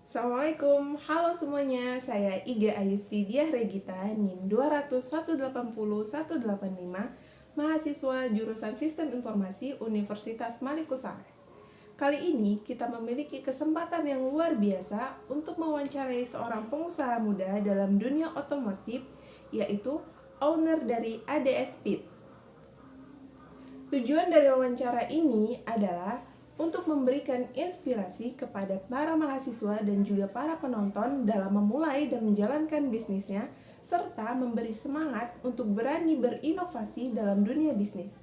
Assalamualaikum, halo semuanya, saya Iga Ayusti Diah Regita, NIM 200180185, mahasiswa jurusan Sistem Informasi Universitas Malikusara. Kali ini kita memiliki kesempatan yang luar biasa untuk mewawancarai seorang pengusaha muda dalam dunia otomotif, yaitu owner dari ADS Speed. Tujuan dari wawancara ini adalah untuk memberikan inspirasi kepada para mahasiswa dan juga para penonton dalam memulai dan menjalankan bisnisnya, serta memberi semangat untuk berani berinovasi dalam dunia bisnis.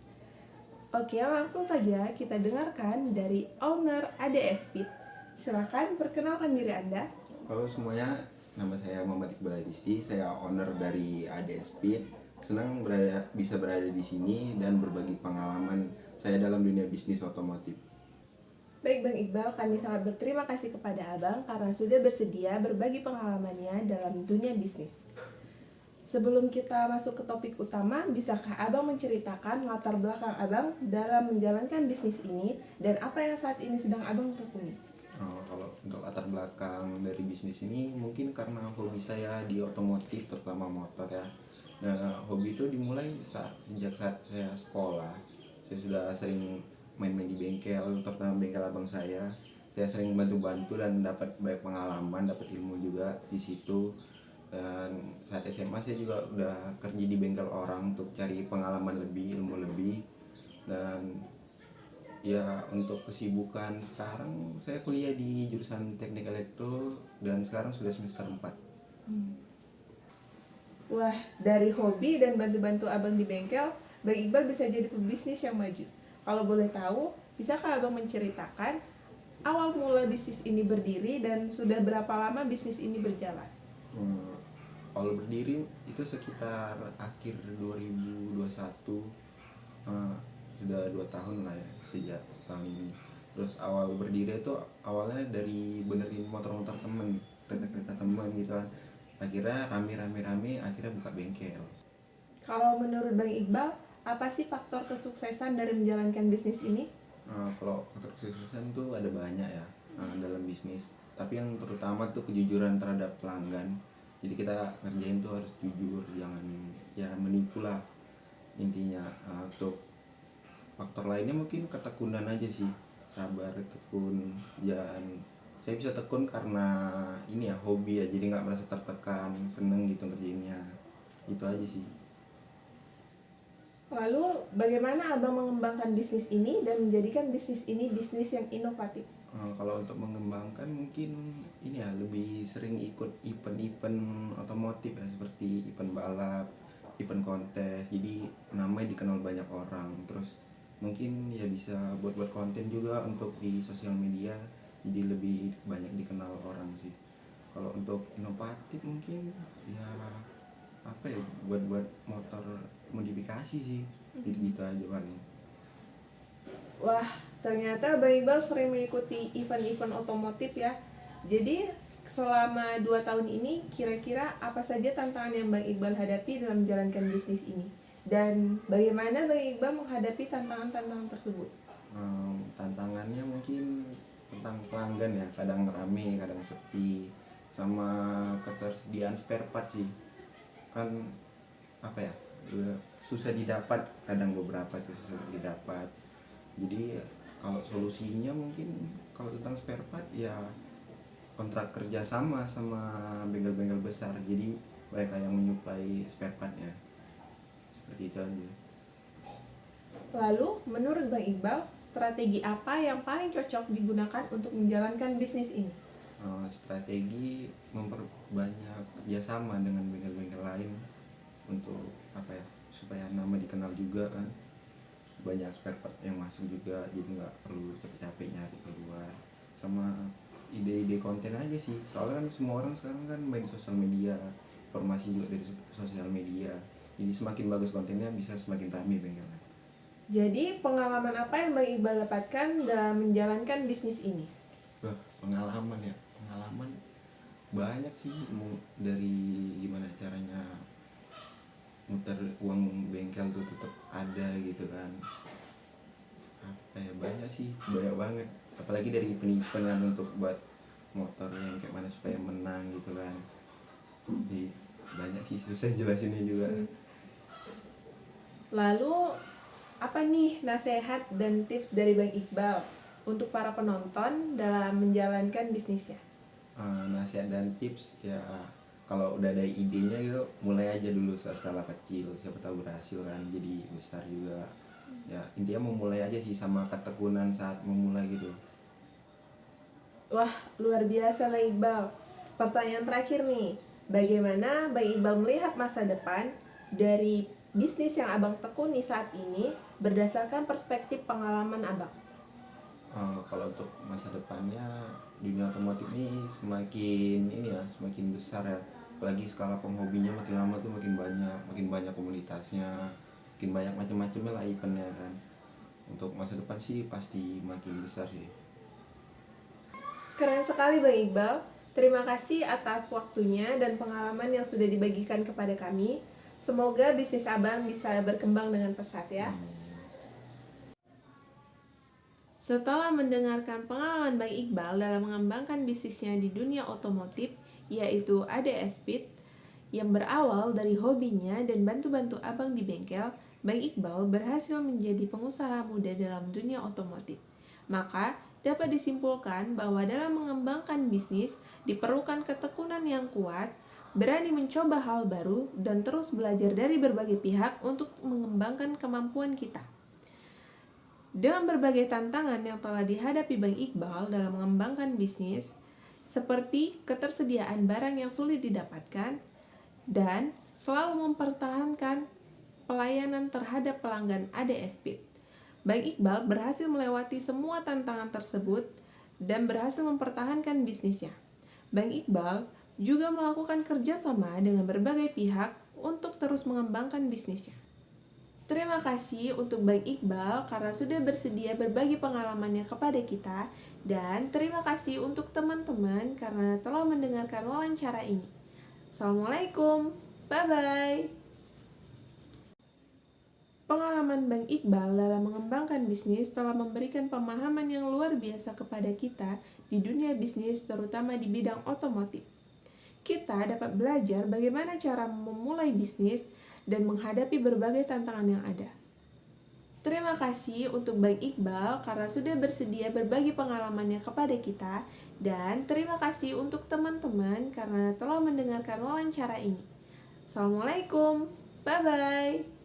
Oke, langsung saja kita dengarkan dari owner ADS Speed. Silakan perkenalkan diri Anda. Halo semuanya, nama saya Muhammad Iqbal Adisti, saya owner dari ADS Speed. Senang bisa berada di sini dan berbagi pengalaman saya dalam dunia bisnis otomotif. Baik Bang Iqbal, kami sangat berterima kasih kepada Abang karena sudah bersedia berbagi pengalamannya dalam dunia bisnis. Sebelum kita masuk ke topik utama, bisakah Abang menceritakan latar belakang Abang dalam menjalankan bisnis ini dan apa yang saat ini sedang Abang tekuni? Kalau untuk latar belakang dari bisnis ini mungkin karena hobi saya di otomotif, terutama motor ya. Nah, hobi itu dimulai sejak saat saya sekolah. Saya sudah sering main-main di bengkel, terutama bengkel abang saya. Saya sering bantu-bantu dan dapat banyak pengalaman, dapat ilmu juga di situ. Dan saat SMA saya juga udah kerja di bengkel orang untuk cari pengalaman lebih, ilmu lebih. Dan ya untuk kesibukan sekarang saya kuliah di jurusan Teknik Elektro dan sekarang sudah semester 4. Wah, dari hobi dan bantu-bantu Abang di bengkel, Bang Iqbal bisa jadi pebisnis yang maju. Kalau boleh tahu, bisakah Abang menceritakan awal mula bisnis ini berdiri dan sudah berapa lama bisnis ini berjalan? Awal berdiri itu sekitar akhir 2021, sudah 2 tahun lah ya sejak tahun ini. Terus awal berdiri itu awalnya dari benerin motor-motor temen, kereta-kereta temen gitu kan. Akhirnya rame akhirnya buka bengkel. Kalau menurut Bang Iqbal, apa sih faktor kesuksesan dari menjalankan bisnis ini? Kalau faktor kesuksesan tuh ada banyak ya dalam bisnis. Tapi yang terutama tuh kejujuran terhadap pelanggan. Jadi kita ngerjain tuh harus jujur, jangan ya menipu lah intinya. Untuk faktor lainnya mungkin ketekunan aja sih, sabar, tekun. Dan saya bisa tekun karena ini ya hobi ya, jadi nggak merasa tertekan, seneng gitu ngerjainnya. Itu aja sih. Lalu, bagaimana Abang mengembangkan bisnis ini dan menjadikan bisnis ini bisnis yang inovatif? Kalau untuk mengembangkan mungkin ini ya lebih sering ikut event-event otomotif ya, seperti event balap, event kontes. Jadi namanya dikenal banyak orang. Terus mungkin ya bisa buat konten juga untuk di sosial media. Jadi lebih banyak dikenal orang sih. Kalau untuk inovatif mungkin ya apa ya, buat motor modifikasi sih. Gitu aja paling. Wah, ternyata Bang Iqbal sering mengikuti event-event otomotif ya. Jadi, selama 2 tahun ini, kira-kira apa saja tantangan yang Bang Iqbal hadapi dalam menjalankan bisnis ini? Dan bagaimana Bang Iqbal menghadapi tantangan-tantangan tersebut? Tantangannya mungkin tentang pelanggan ya, kadang rame kadang sepi, sama ketersediaan spare part sih. Kan apa ya, susah didapat, kadang beberapa itu susah didapat. Jadi kalau solusinya mungkin kalau tentang spare part ya kontrak kerja sama bengkel-bengkel besar, jadi mereka yang menyuplai spare partnya, seperti itu aja. Lalu, menurut Bang Iqbal, strategi apa yang paling cocok digunakan untuk menjalankan bisnis ini? Strategi memperbanyak kerjasama dengan bengkel-bengkel lain untuk apa ya, supaya nama dikenal juga kan, banyak spare part yang masuk juga, jadi nggak perlu capek-capek nyari keluar. Sama ide-ide konten aja sih, soalnya kan semua orang sekarang kan main sosial media, informasi juga dari sosial media, jadi semakin bagus kontennya bisa semakin ramai bengkelnya. Jadi, pengalaman apa yang Bang Iqbal dapatkan dalam menjalankan bisnis ini? Wah, pengalaman banyak sih, dari gimana caranya muter uang bengkel tuh tetap ada gitu kan. Apa ya, banyak sih, banyak banget, apalagi dari event-event kan untuk buat motor yang kayak mana supaya menang gitu kan. Jadi banyak sih, susah jelasinnya juga. Lalu apa nih nasihat dan tips dari Bang Iqbal untuk para penonton dalam menjalankan bisnisnya? Nasihat dan tips ya, kalau udah ada idenya gitu mulai aja dulu skala kecil, siapa tahu berhasil kan jadi besar juga. Ya intinya memulai aja sih, sama ketekunan saat memulai gitu. Wah, luar biasa Bang Iqbal. Pertanyaan terakhir nih, bagaimana Bang Iqbal melihat masa depan dari bisnis yang Abang tekuni saat ini berdasarkan perspektif pengalaman Abang? Kalau untuk masa depannya, dunia otomotif ini semakin besar ya, apalagi skala penghobinya makin lama tuh makin banyak komunitasnya, makin banyak macam-macamnya lah eventnya kan. Untuk masa depan sih pasti makin besar sih. Keren sekali Bang Iqbal. Terima kasih atas waktunya dan pengalaman yang sudah dibagikan kepada kami. Semoga bisnis Abang bisa berkembang dengan pesat ya. Setelah mendengarkan pengalaman Bang Iqbal dalam mengembangkan bisnisnya di dunia otomotif, yaitu ADS Speed, yang berawal dari hobinya dan bantu-bantu abang di bengkel, Bang Iqbal berhasil menjadi pengusaha muda dalam dunia otomotif. Maka, dapat disimpulkan bahwa dalam mengembangkan bisnis diperlukan ketekunan yang kuat, berani mencoba hal baru, dan terus belajar dari berbagai pihak untuk mengembangkan kemampuan kita. Dengan berbagai tantangan yang telah dihadapi Bang Iqbal dalam mengembangkan bisnis, seperti ketersediaan barang yang sulit didapatkan, dan selalu mempertahankan pelayanan terhadap pelanggan ADS Speed, Bang Iqbal berhasil melewati semua tantangan tersebut dan berhasil mempertahankan bisnisnya. Bang Iqbal juga melakukan kerjasama dengan berbagai pihak untuk terus mengembangkan bisnisnya. Terima kasih untuk Bang Iqbal karena sudah bersedia berbagi pengalamannya kepada kita, dan terima kasih untuk teman-teman karena telah mendengarkan wawancara ini. Assalamualaikum, bye-bye. Pengalaman Bang Iqbal dalam mengembangkan bisnis telah memberikan pemahaman yang luar biasa kepada kita di dunia bisnis, terutama di bidang otomotif. Kita dapat belajar bagaimana cara memulai bisnis dan menghadapi berbagai tantangan yang ada. Terima kasih untuk Bang Iqbal karena sudah bersedia berbagi pengalamannya kepada kita, dan terima kasih untuk teman-teman karena telah mendengarkan wawancara ini. Assalamualaikum, bye-bye.